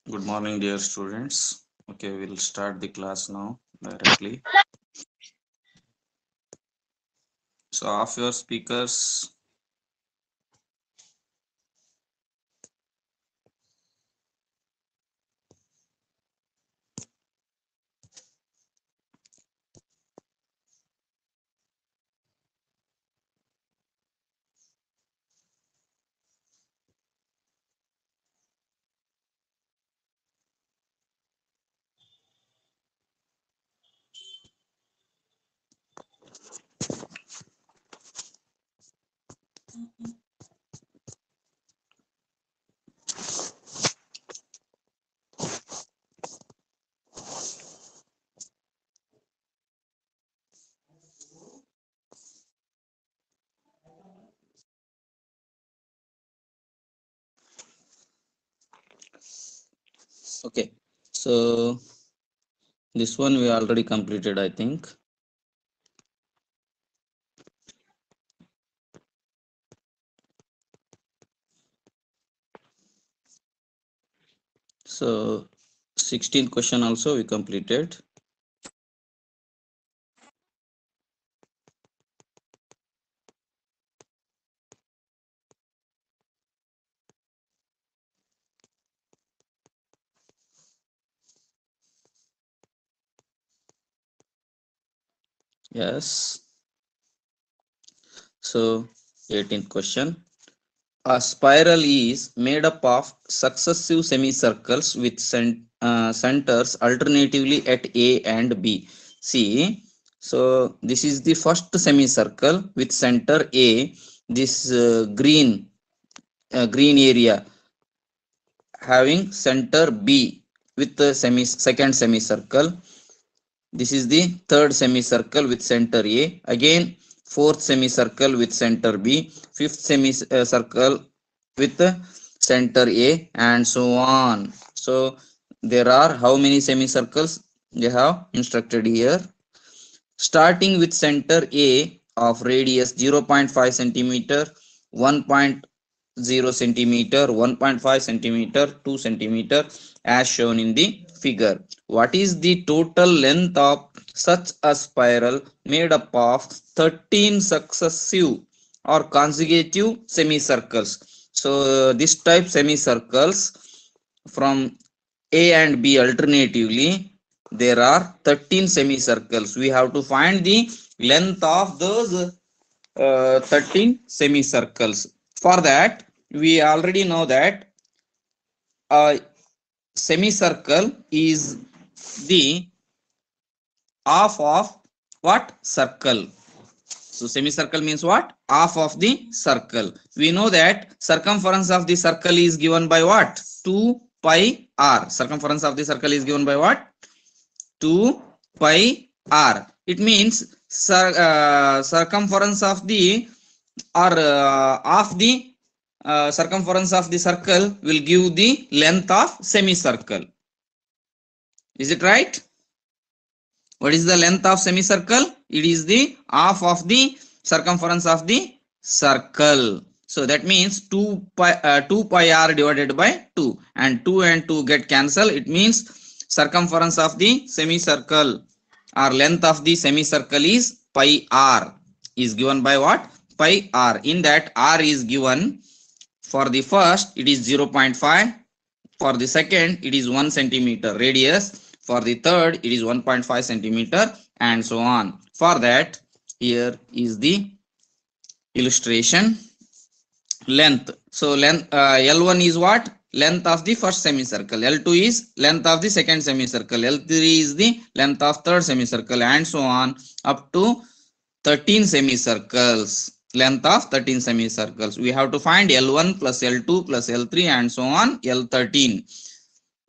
Good morning, dear students. Okay, we'll start the class now directly. So, off your speakers. Okay, so this one we already completed, I think. So, 16th question also we completed. Yes. So, 18th question. A spiral is made up of successive semicircles with centers alternatively at A and B. See, so this is the first semicircle with center A. This green area having center B with the second semicircle. This is the third semicircle with center A. Again, fourth semicircle with center B. Fifth semicircle with center A, and so on. So there are how many semicircles they have instructed here? Starting with center A of radius 0.5 centimeter, 1.0 centimeter, 1.5 centimeter, 2 centimeter, as shown in the figure. What is the total length of such a spiral made up of 13 successive or consecutive semicircles? So this type semicircles from A and B alternatively, there are 13 semicircles. We have to find the length of those 13 semicircles. For that, we already know that a semicircle is the half of what? Circle. So semicircle means what? Half of the circle. We know that circumference of the circle is given by what? 2 pi r. Circumference of the circle is given by what? 2 pi r. It means circumference of the or of the circumference of the circle will give the length of semicircle. Is it right? What is the length of semicircle? It is the half of the circumference of the circle. So that means 2 pi r divided by 2, and 2 and 2 get cancelled. It means circumference of the semicircle or length of the semicircle is pi r, is given by what? Pi r. In that, r is given for the first it is 0.5, for the second it is 1 centimeter radius, for the third it is 1.5 centimeter, and so on. For that, here is the illustration. Length. So length L1 is what? Length of the first semicircle. L2 is length of the second semicircle. L3 is the length of third semicircle, and so on up to 13 semicircles. Length of 13 semicircles. We have to find L1 plus L2 plus L3 and so on L13.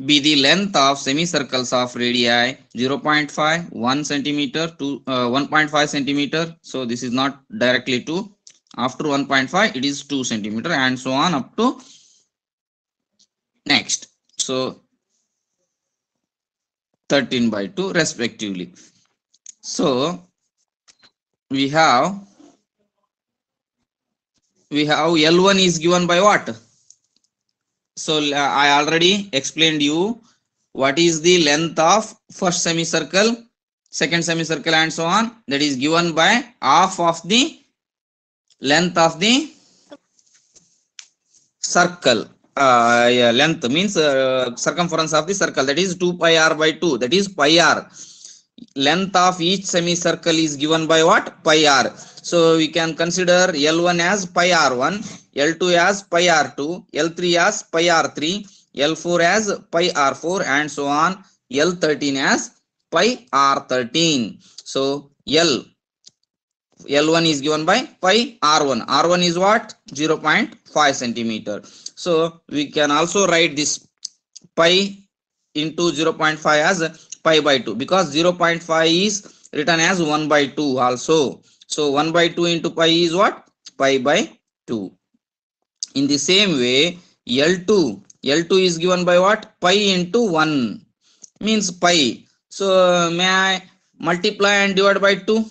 Be the length of semicircles of radii 0.5, 1 centimeter to 1.5 centimeter. So this is not directly 2. After 1.5 it is 2 centimeter, and so on up to next. So 13 by 2 respectively. So we have L1 is given by what? So I already explained you what is the length of first semicircle, second semicircle, and so on. That is given by half of the length of the circle. Yeah, length means circumference of the circle, that is 2 pi r by 2, that is pi r. Length of each semicircle is given by what? Pi r. So we can consider L1 as pi r1, L2 as pi r2, L3 as pi r3, L4 as pi r4, and so on. L13 as pi r13. So L1 is given by pi r1. R1 is what? 0.5 centimeter. So we can also write this pi into 0.5 as pi by 2, because 0.5 is written as 1 by 2 also. So 1 by 2 into pi is what? Pi by 2. In the same way, L2 is given by what? Pi into 1 means pi. So may I multiply and divide by 2?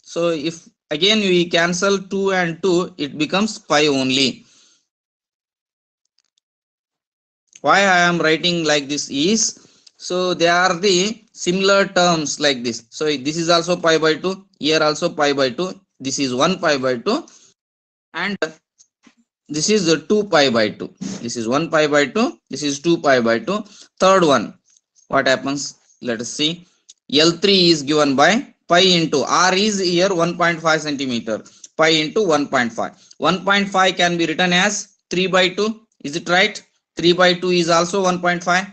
So if again we cancel 2 and 2, it becomes pi only. Why I am writing like this is, so they are the similar terms like this. So this is also pi by 2, here also pi by 2, this is 1 pi by 2, and this is 2 pi by 2. This is 1 pi by 2, this is 2 pi by 2. Third one, what happens? Let us see. L3 is given by pi into r is here 1.5 centimeter, pi into 1.5. 1.5 can be written as 3 by 2. Is it right? 3 by 2 is also 1.5.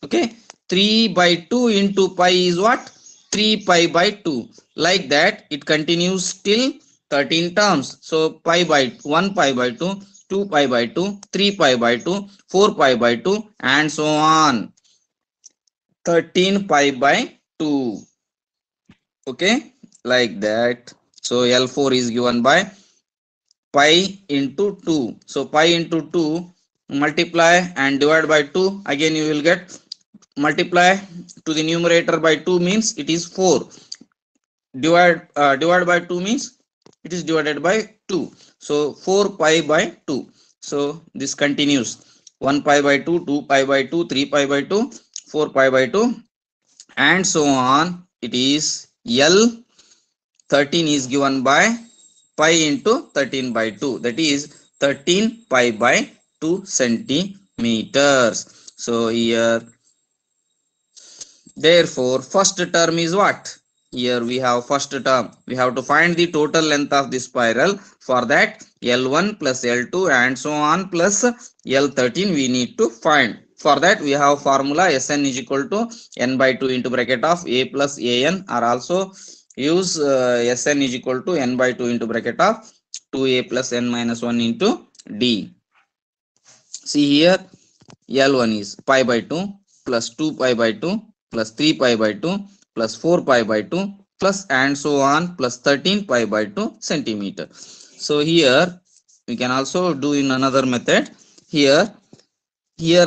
Okay, 3 by 2 into pi is what? 3 pi by 2. Like that, it continues till 13 terms. So pi by 1 pi by 2, 2 pi by 2, 3 pi by 2, 4 pi by 2, and so on. 13 pi by 2. Okay, like that. So L4 is given by pi into 2. So pi into 2, multiply and divide by 2. Again you will get, multiply to the numerator by 2 means it is 4. Divide by 2 means it is divided by 2. So 4 pi by 2. So this continues. 1 pi by 2, 2 pi by 2, 3 pi by 2, 4 pi by 2, and so on. It is L13 is given by pi into 13 by 2, that is 13 pi by 2 centimeters. So here, therefore first term is what? Here we have first term. We have to find the total length of the spiral. For that, L1 plus L2 and so on plus L13 we need to find. For that, we have formula Sn is equal to n by 2 into bracket of a plus an, or also use Sn is equal to n by 2 into bracket of 2a plus n minus 1 into d. See here, L1 is pi by 2 plus 2 pi by 2 plus 3 pi by 2 plus 4 pi by 2 plus and so on plus 13 pi by 2 centimeter. So here we can also do in another method. Here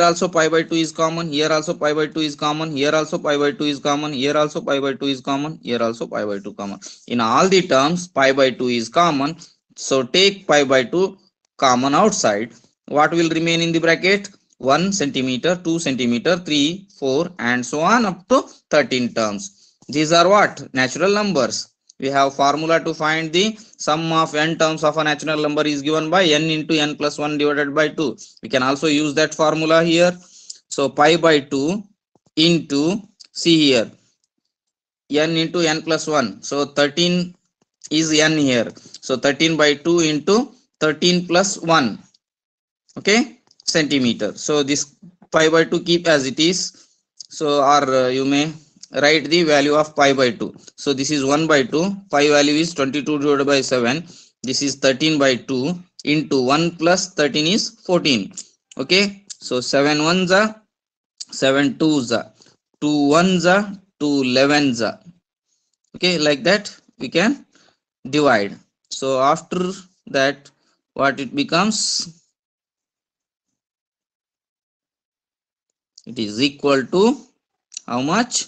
also pi by 2 is common, here also pi by 2 is common, here also pi by 2 is common, here also pi by 2 is common, here also pi by 2 common. In all the terms pi by 2 is common. So take pi by 2 common outside. What will remain in the bracket? 1 centimeter, 2 centimeter, 3, 4, and so on up to 13 terms. These are what? Natural numbers. We have formula to find the sum of n terms of a natural number is given by n into n plus 1 divided by 2. We can also use that formula here. So pi by 2 into, see here, n into n plus 1. So 13 is n here. So 13 by 2 into 13 plus 1. Okay, centimeter. So this pi by 2 keep as it is. So or you may write the value of pi by 2. So this is 1 by 2, pi value is 22 divided by 7. This is 13 by 2 into 1 plus 13 is 14. Okay, so 7 ones are 7 twos are 2 ones are 2 11s are. Okay, like that we can divide. So after that, what it becomes? It is equal to how much?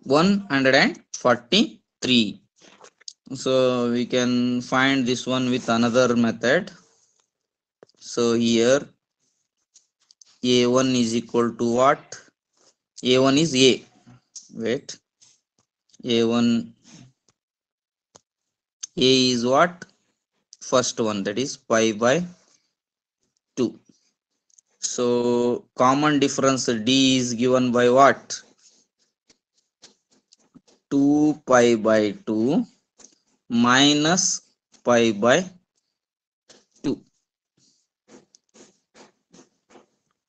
143. So we can find this one with another method. So here A1 is equal to what? A1 is A. Wait. A1, A is what? First one, that is pi by 2. So common difference D is given by what? 2 pi by 2 minus pi by 2.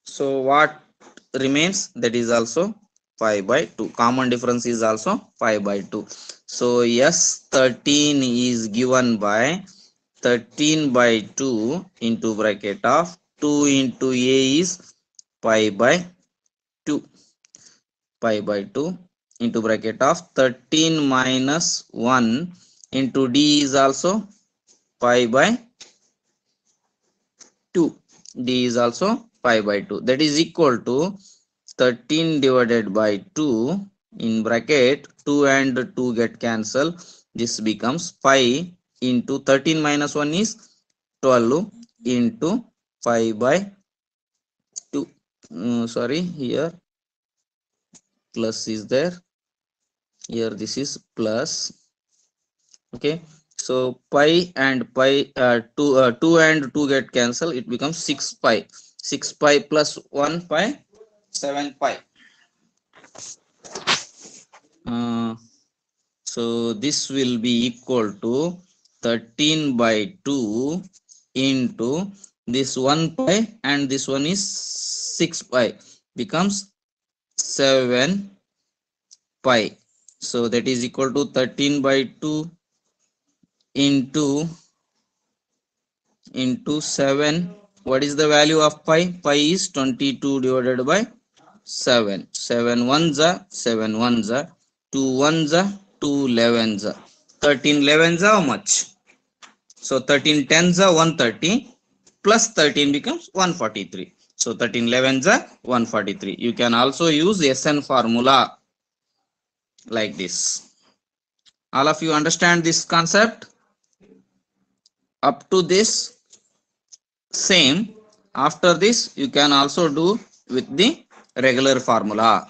So what remains? That is also pi by 2. Common difference is also pi by 2. So yes, 13 is given by 13 by 2 into bracket of 2 into A is pi by 2. Pi by 2 into bracket of 13 minus 1 into D is also pi by 2. D is also pi by 2. That is equal to 13 divided by 2 in bracket 2 and 2 get cancel. This becomes pi into 13 minus 1 is 12 into pi by 2. Sorry, here plus is there. Here this is plus. Okay. So pi and pi 2 and 2 get cancel. It becomes 6 pi. 6 pi plus 1 pi, 7 pi. So this will be equal to 13 by 2 into this 1 pi and this one is 6 pi becomes 7 pi. So that is equal to 13 by 2 into 7. What is the value of pi? Pi is 22 divided by 7. 7 ones are 7 ones are 2 ones are 2 11s are 13 11s are how much? So 13 tens are 130 plus 13 becomes 143. So 13 11s are 143. You can also use SN formula like this. All of you understand this concept? Up to this same. After this you can also do with the regular formula.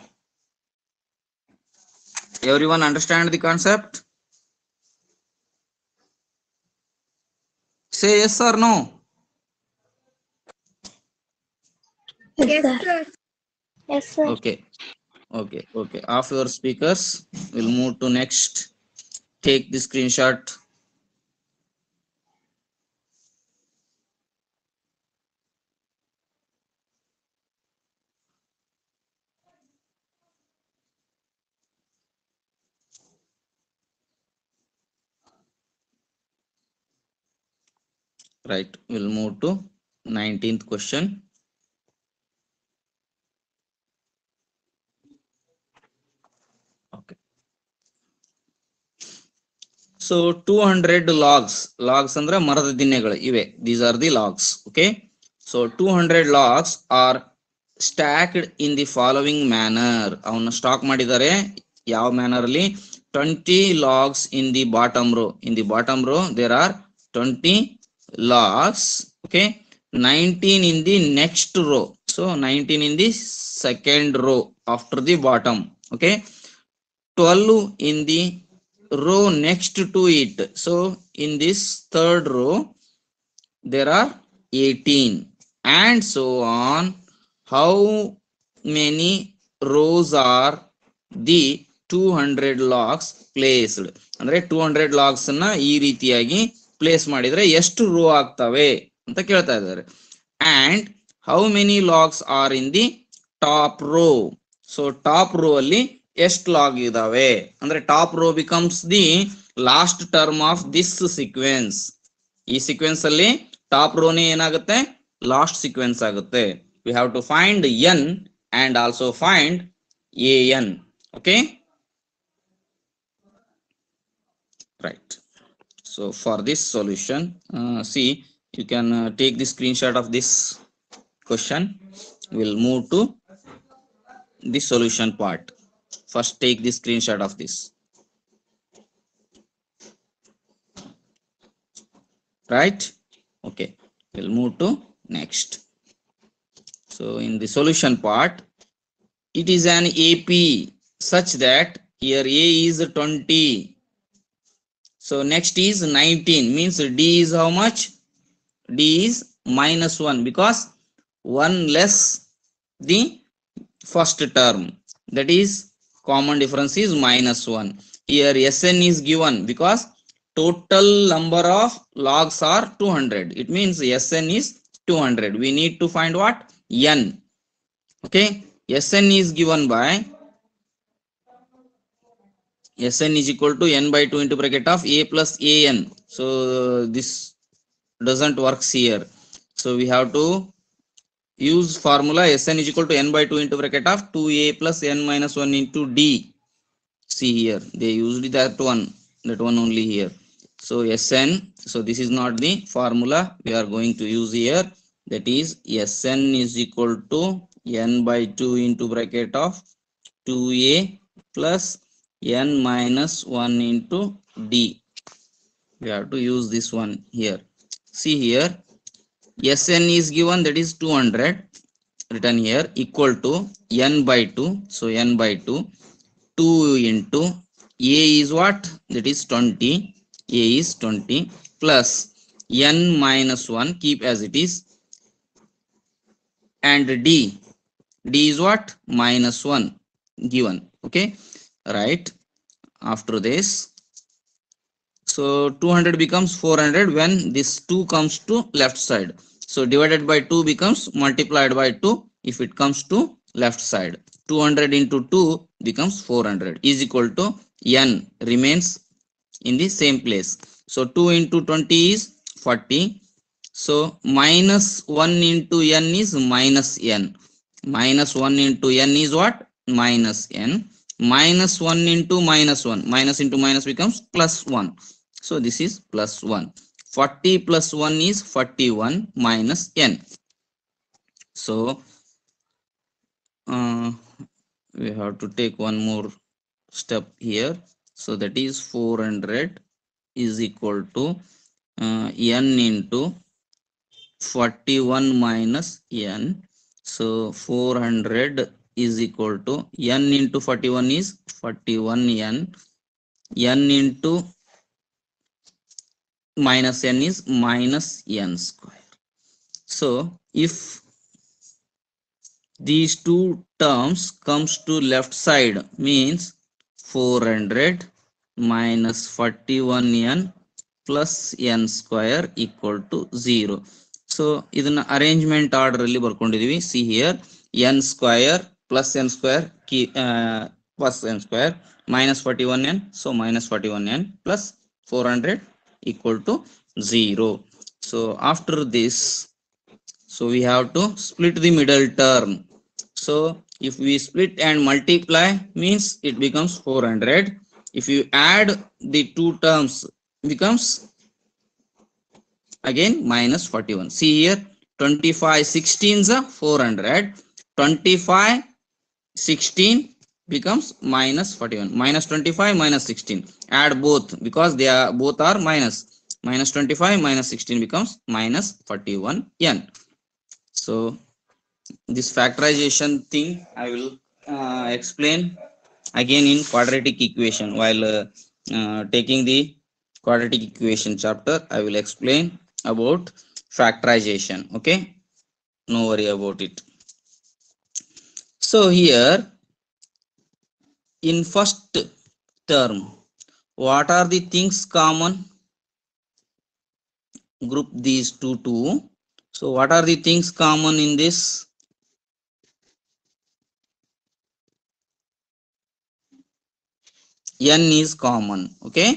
Everyone understand the concept? Say yes or no. Yes, sir. Yes, sir. Okay. Okay. Off your speakers. We'll move to next. Take the screenshot. Right. We'll move to 19th question. Okay. So 200 logs ಅಂದ್ರೆ ಮರದ ದಿಣ್ಣೆಗಳು ಇವೆ. These are the logs. Okay. So 200 logs are stacked in the following manner. ಅವನ್ನ stock ಮಾಡಿದ್ದಾರೆ ಯಾವ manner ಅಲ್ಲಿ? 20 logs in the bottom row. In the bottom row there are 20 logs. Okay. 19 in the next row. So 19 in the second row after the bottom. Okay. 12 in the row next to it. So in this third row there are 18 and so on. How many rows are the 200 logs placed? ಅಂದ್ರೆ 200 logs ಅನ್ನ ಈ ರೀತಿಯಾಗಿ place ಮಾಡಿದ್ರೆ ಎಷ್ಟು rho ಆಗ್ತವೆ ಅಂತ ಕೇಳ್ತಾ ಇದ್ದಾರೆ. And how many logs are in the top row? So top row ಅಲ್ಲಿ ಎಷ್ಟು ಲಾಗ್ ಇದಾವೆ ಅಂದ್ರೆ top row becomes the last term of this sequence. ಈ ಸೀಕ್ವೆನ್ಸ್ ಅಲ್ಲಿ ಟಾಪ್ ರೋನೇ ಏನಾಗುತ್ತೆ? ಲಾಸ್ಟ್ ಸೀಕ್ವೆನ್ಸ್ ಆಗುತ್ತೆ. We have to find n and also find a n. Okay, right. So for this solution, see, you can take the screenshot of this question. We'll move to the solution part. First take the screenshot of this. right? Okay, we'll move to next. So in the solution part, it is an AP such that here A is 20. So next is 19, means D is how much? D is -1 because 1 less the first term, that is common difference is -1. Here Sn is given because total number of logs are 200. It means Sn is 200. We need to find what? N. Okay, Sn is given by Sn is equal to n by 2 into bracket of a plus an. So this doesn't works here. So we have to use formula Sn is equal to n by 2 into bracket of 2a plus n minus 1 into d. See here, they used that one only here. So Sn, so this is not the formula we are going to use here. That is Sn is equal to n by 2 into bracket of 2a plus n minus 1 into d. We have to use this one here. See here, Sn is given, that is 200, written here, equal to n by 2. So n by 2, 2 into a is what? That is 20. A is 20 plus n minus 1, keep as it is, and d is what? -1 given. Okay, right? After this, so 200 becomes 400 when this 2 comes to left side. So divided by 2 becomes multiplied by 2 if it comes to left side. 200 into 2 becomes 400 is equal to n remains in the same place. So 2 into 20 is 40. So minus 1 into n is minus n. Minus 1 into n is what? Minus n. Minus 1 into minus 1. Minus into minus becomes plus 1. So this is plus 1. 40 plus 1 is 41 minus n. So we have to take one more step here. So that is 400 is equal to n into 41 minus n. So 400 is equal to n into 41 is 41n. N into minus n is minus n square. So if these two terms comes to left side, means 400 minus 41n plus n square equal to 0. So ಇದನ್ನ arrangement order ಅಲ್ಲಿ ಬರ್ಕೊಂಡಿದೀವಿ. See here, n square plus n square plus n square minus 41n, so minus 41n plus 400 equal to 0. So after this, so we have to split the middle term. So if we split and multiply, means it becomes 400. If you add the two terms, becomes again minus 41. See here, 25 16s are 400. 25 16 becomes minus 41. Minus 25 minus 16. Add both because they are both are minus. Minus 25 minus 16 becomes minus 41n. So this factorization thing I will explain again in quadratic equation. While taking the quadratic equation chapter, I will explain about factorization. Okay, no worry about it. So here in first term, what are the things common? Group these two. So what are the things common in this? N is common. Okay,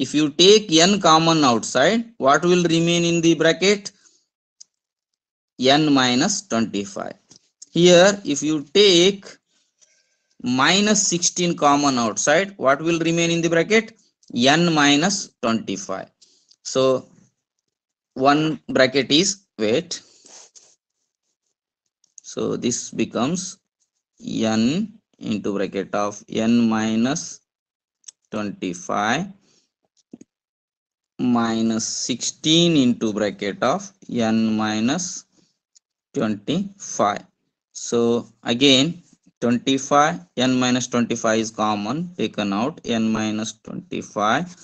if you take n common outside, what will remain in the bracket? N minus 25. Here if you take minus 16 common outside, what will remain in the bracket? N minus 25. So one bracket is wait. So this becomes n into bracket of n minus 25 minus 16 into bracket of n minus 25. So again 25, n minus 25 is common, taken out, n minus 25.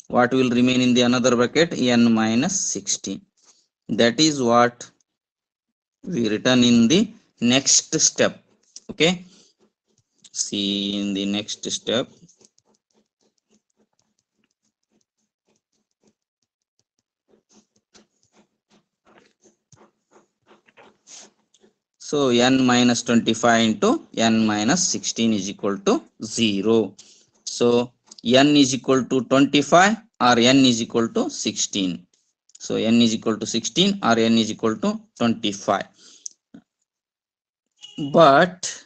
What will remain in the another bracket? N minus 16. That is what we written in the next step. Okay. See in the next step. So n minus 25 into n minus 16 is equal to 0. So n is equal to 25 or n is equal to 16. So n is equal to 16 or n is equal to 25. But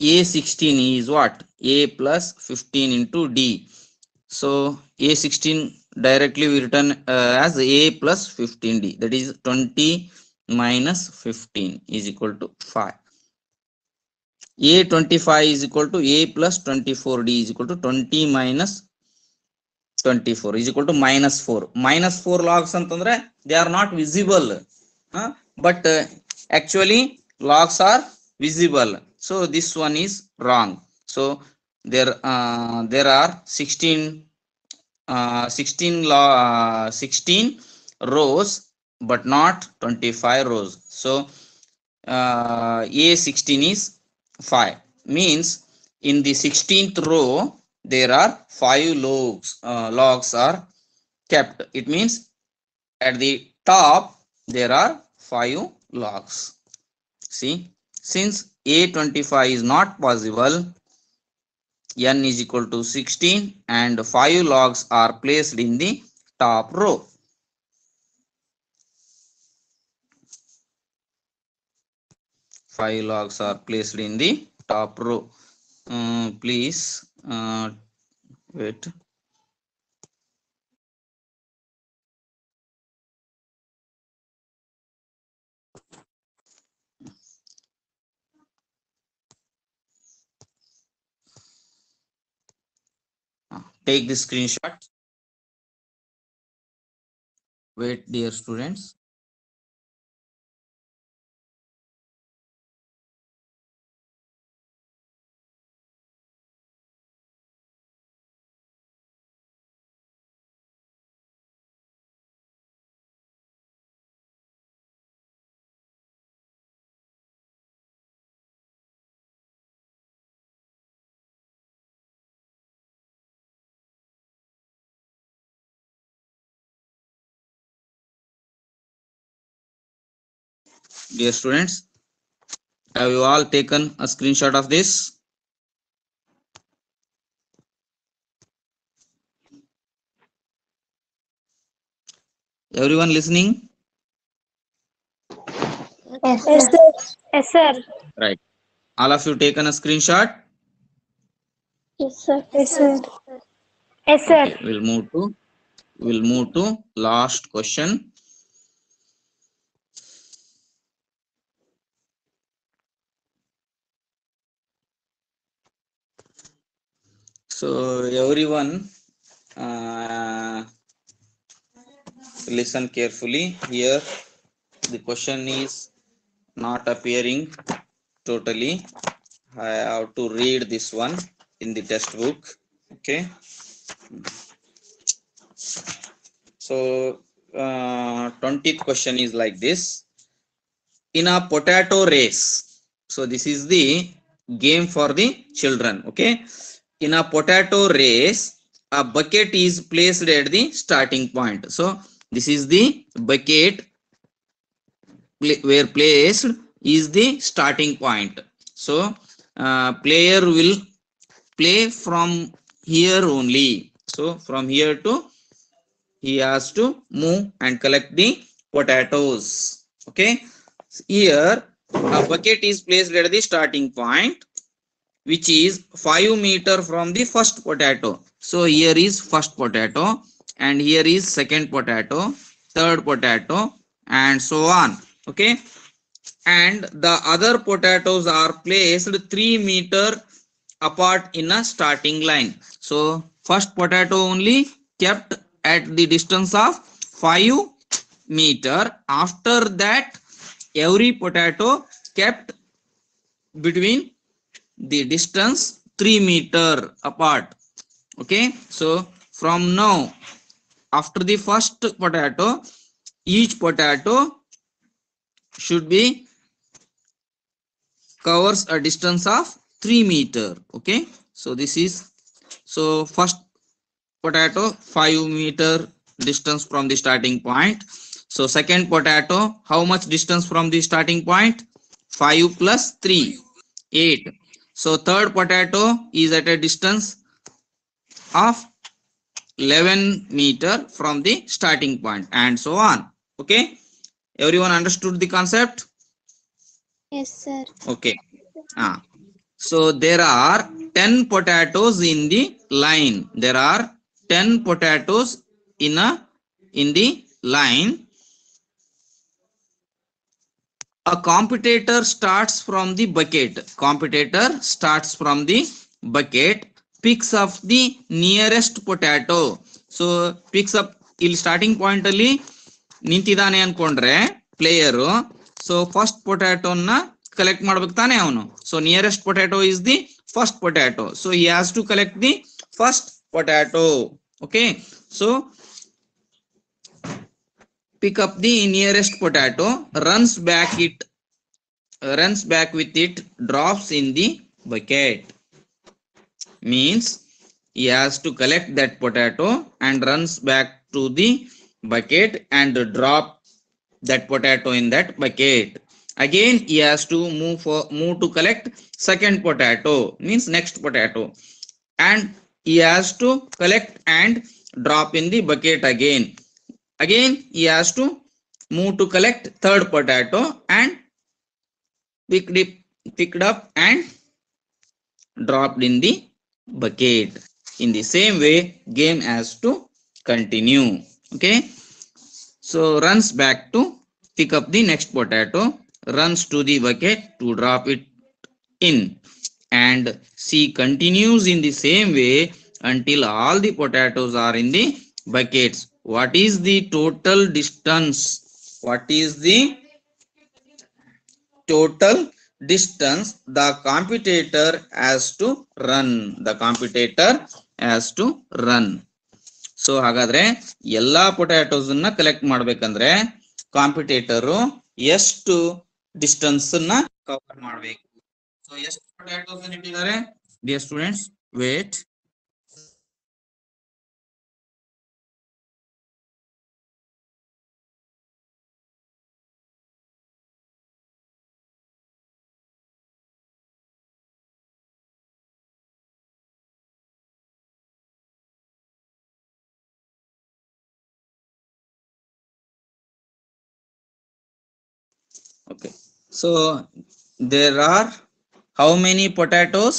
A16 is what? A plus 15 into D. So A16 directly we written as A plus 15D. That is 20 minus 15 is equal to 5. A25 is equal to A plus 24D is equal to 20 minus 24 is equal to minus 4. Minus 4 logs antandre they are not visible. But actually logs are visible. So this one is wrong. So there are 16 rows but not 25 rows. So A16 is 5, means in the 16th row there are 5 logs are kept. It means at the top there are 5 logs. See, since A25 is not possible, n is equal to 16 and 5 logs are placed in the top row. Five logs are placed in the top row. Please wait. Take the screenshot. Wait, dear students. Dear students, have you all taken a screenshot of this? Everyone listening? Yes, sir. Yes, sir. Right. All of you taken a screenshot? Yes, sir. Yes, sir. Yes, sir. Okay, we'll move to last question. So everyone listen carefully. Here the question is not appearing totally. I have to read this one in the textbook. Okay. So 20th question is like this. In a potato race. So this is the game for the children. Okay. In a potato race, a bucket is placed at the starting point. So this is the bucket where placed is the starting point. So player will play from here only. So from here to he has to move and collect the potatoes. Okay. Here a bucket is placed at the starting point, which is 5 meter from the first potato. So here is first potato and here is second potato, third potato, and so on. Okay. And the other potatoes are placed 3 meter apart in a starting line. So first potato only kept at the distance of 5 meter. After that, every potato kept between the distance 3 meter apart. Okay, so from now, after the first potato, each potato should be covers a distance of 3 meter. Okay, so this is, so first potato 5 meter distance from the starting point. So second potato, how much distance from the starting point? 5 plus 3, 8. So third potato is at a distance of 11 meter from the starting point, and so on. Okay, everyone understood the concept? Yes, sir. Okay. So there are 10 potatoes in the line. There are 10 potatoes in the line. A competitor starts from the bucket. Competitor starts from the bucket, picks up the nearest potato. So picks up, ಇಲ್ಲಿ starting point ಅಲ್ಲಿ ನಿಂತಿದ್ದಾನೆ ಅನ್ಕೊಂಡ್ರೆ player, so first ಪೊಟ್ಯಾಟೋನ collect ಮಾಡ್ಬೇಕು ತಾನೆ ಅವನು. So nearest potato is the first potato, so he has to collect the first potato. Okay, so pick up the nearest potato, runs back with it, drops in the bucket. Means he has to collect that potato and runs back to the bucket and drop that potato in that bucket. Again he has to move to collect second potato, means next potato, and he has to collect and drop in the bucket again. Again he has to move to collect third potato and picked up and dropped in the bucket. In the same way, game has to continue. Okay, so runs back to pick up the next potato, runs to the bucket to drop it in, and C continues in the same way until all the potatoes are in the buckets. What is the total distance? What is the total distance the competitor has to run? The competitor has to run. So ಹಾಗಾದ್ರೆ ಎಲ್ಲಾ potatoes ಅನ್ನ collect ಮಾಡ್ಬೇಕಂದ್ರೆ competitor ಎಷ್ಟು distance ಅನ್ನ cover ಮಾಡಬೇಕು? So ಎಷ್ಟು potatoes ಅನ್ನ ಇಟ್ಟಿದ್ದಾರೆ? Dear students, wait. Okay, so there are how many potatoes?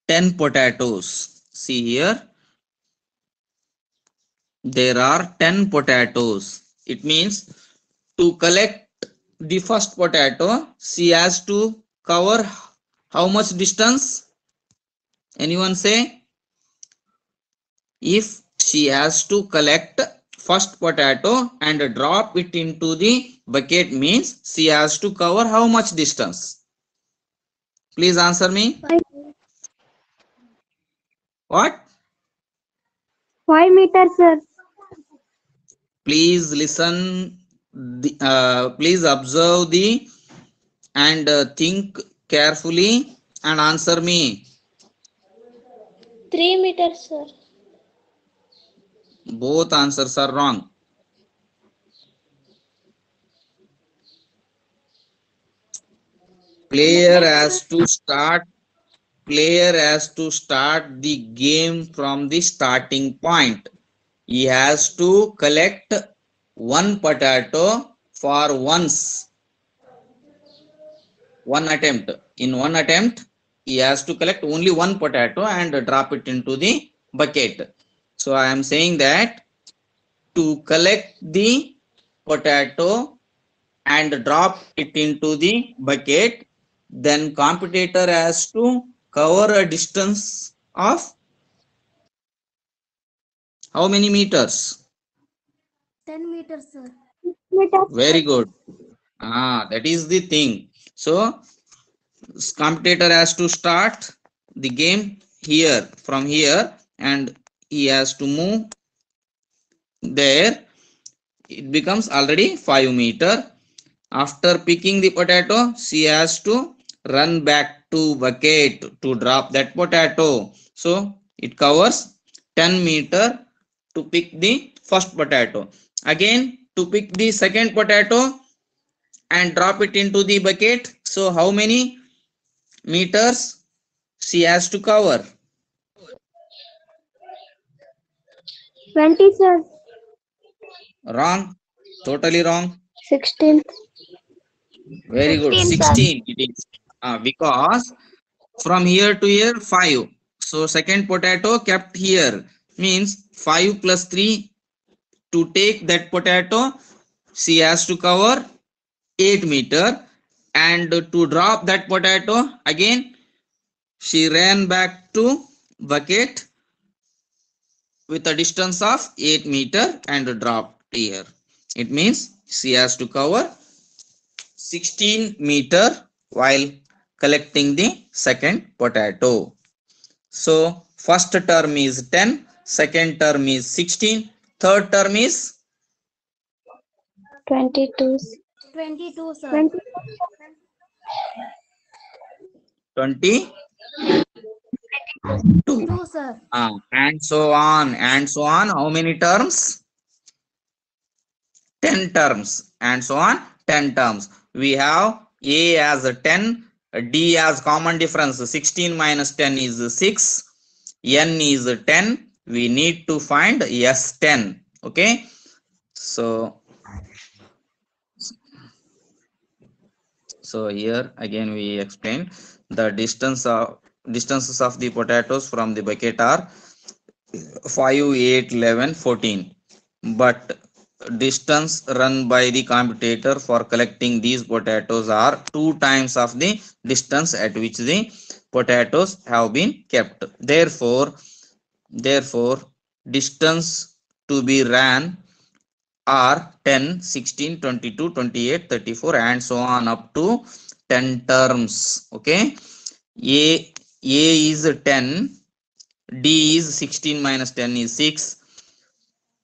10 potatoes. See here, there are 10 potatoes. It means to collect the first potato, she has to cover how much distance? Anyone say? If she has to collect first potato and drop it into the bucket, means she has to cover how much distance? Please answer me. What? 5 meters, sir. Please listen, please observe the and think carefully and answer me. 3 meters, sir. Both answers are wrong. Player has to start the game from the starting point. He has to collect one potato for one attempt. In one attempt, he has to collect only one potato and drop it into the bucket. So I am saying that to collect the potato and drop it into the bucket, then computator has to cover a distance of how many meters? 10 meters, sir. Meters. Very good. That is the thing. So computator has to start the game here from here, and he has to move there. It becomes already 5 meter. After picking the potato, she has to run back to bucket to drop that potato. So it covers 10 meter to pick the first potato. Again, to pick the second potato and drop it into the bucket. So how many meters she has to cover? 20, sir. Wrong. Totally wrong. 16. Very good. 15, sir. 16 it is. Because from here to here 5. So second potato kept here means 5 plus 3. To take that potato, she has to cover 8 meter, and to drop that potato again she ran back to bucket with a distance of 8 meter and dropped here. It means she has to cover 16 meter while collecting the second potato. So first term is 10, second term is 16, third term is 22. 22, sir. 22. 22, 2, sir. and so on and so on. How many terms? 10 terms, and so on 10 terms. We have A as a 10, D as common difference 16 minus 10 is 6, N is 10. We need to find S10. Okay, so here again we explain the distances of the potatoes from the bucket are 5, 8, 11, 14. But distance run by the computator for collecting these potatoes are 2 times of the distance at which the potatoes have been kept. Therefore, distance to be ran are 10, 16, 22, 28, 34, and so on up to 10 terms. Okay, A is 10, D is 16 minus 10 is 6.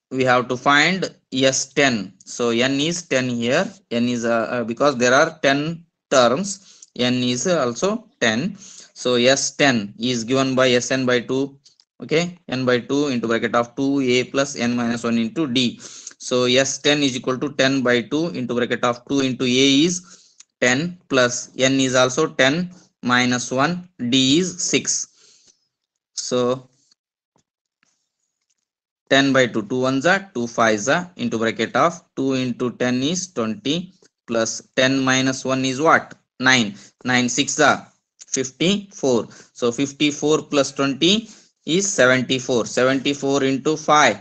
We have to find S10. So N is 10 here. N is because there are 10 terms. N is also 10. So S10 is given by Sn by 2. Okay, N by 2 into bracket of 2A plus N minus 1 into D. So S10 is equal to 10 by 2 into bracket of 2 into A is 10 plus N is also 10 minus 1. D is 6. So 10 by 2, 2 ones are 2 5s are into bracket of 2 into 10 is 20 plus 10 minus 1 is what? 9. 9 6 are 54. So 54 plus 20 is 74. 74 into 5.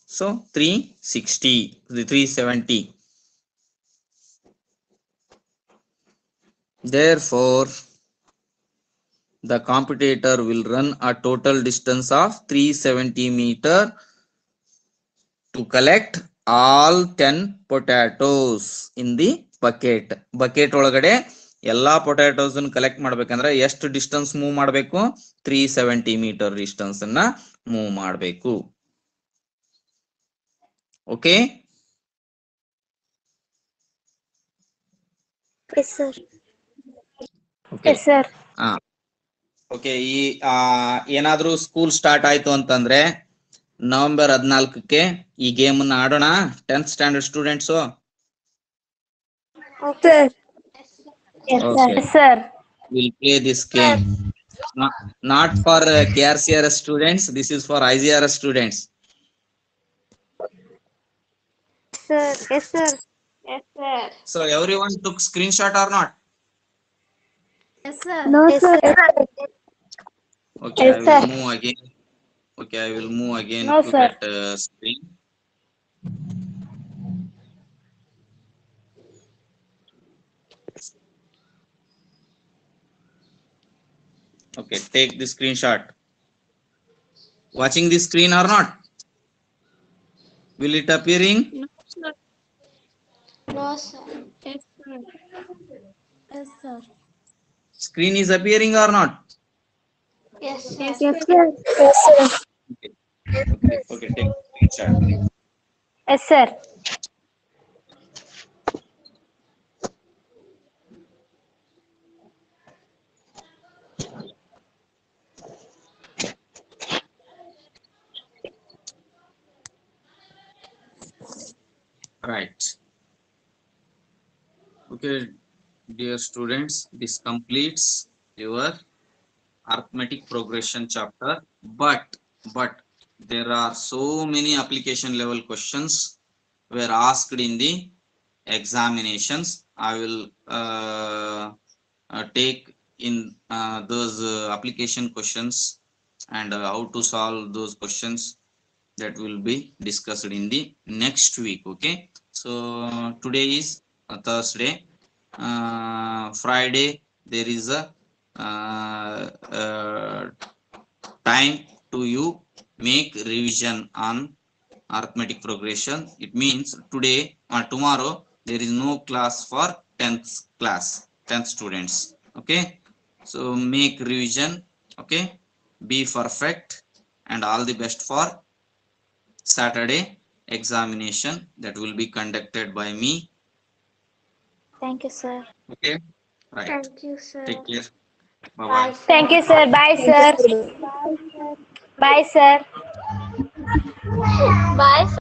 So 360, the 370. Therefore, the computator will run a total distance of 370 meter to collect all 10 potatoes in the bucket. Bucket ಒಳಗಡೆ ಎಲ್ಲಾ potatoes ಅನ್ನು collect ಮಾಡಬೇಕಂದ್ರೆ ಎಷ್ಟು distance move ಮಾಡಬೇಕು? 370 metre distance ಅನ್ನ move ಮಾಡಬೇಕು. Okay, Yes, sir. Okay, Yes, sir. Okay. ಈ ಏನಾದ್ರೂ ಸ್ಕೂಲ್ ಸ್ಟಾರ್ಟ್ ಆಯ್ತು ಅಂತಂದ್ರೆ ನವೆಂಬರ್ 14ಕ್ಕೆ ಈ ಗೇಮ್ ಅನ್ನ ಆಡೋಣ. 10th standard students. Okay. Yes, sir. Okay. Yes, sir. We'll play this game. Not for KRCRS students. This is for IGRS students. Sir. Yes, sir. Yes, sir. So everyone took screenshot or not? Yes, sir. No, yes, sir. Okay, Yes, I sir. will move again. Okay, I will move again No, to sir. that screen. Okay, take the screenshot. Watching the screen or not? Will it appearing? No, sir. No, sir. Yes, sir. Yes, sir. Screen is appearing or not? Yes, sir. Yes, Yes, sir. Yes, sir. Okay, okay, take screenshot. Yes, sir. Right. Okay, dear students, this completes your arithmetic progression chapter. But there are so many application level questions were asked in the examinations. I will take in those application questions and how to solve those questions, that will be discussed in the next week. Okay, so today is Thursday. Friday there is a time to you make revision on arithmetic progression. It means today or tomorrow there is no class for 10th class, 10th students. Okay, so make revision. Okay, be perfect, and all the best for Saturday examination that will be conducted by me. Thank you, sir. Okay, right. Thank you, sir. Take care. Bye Bye, bye. sir. Thank you, sir. Bye, sir. Bye, sir. Bye, sir.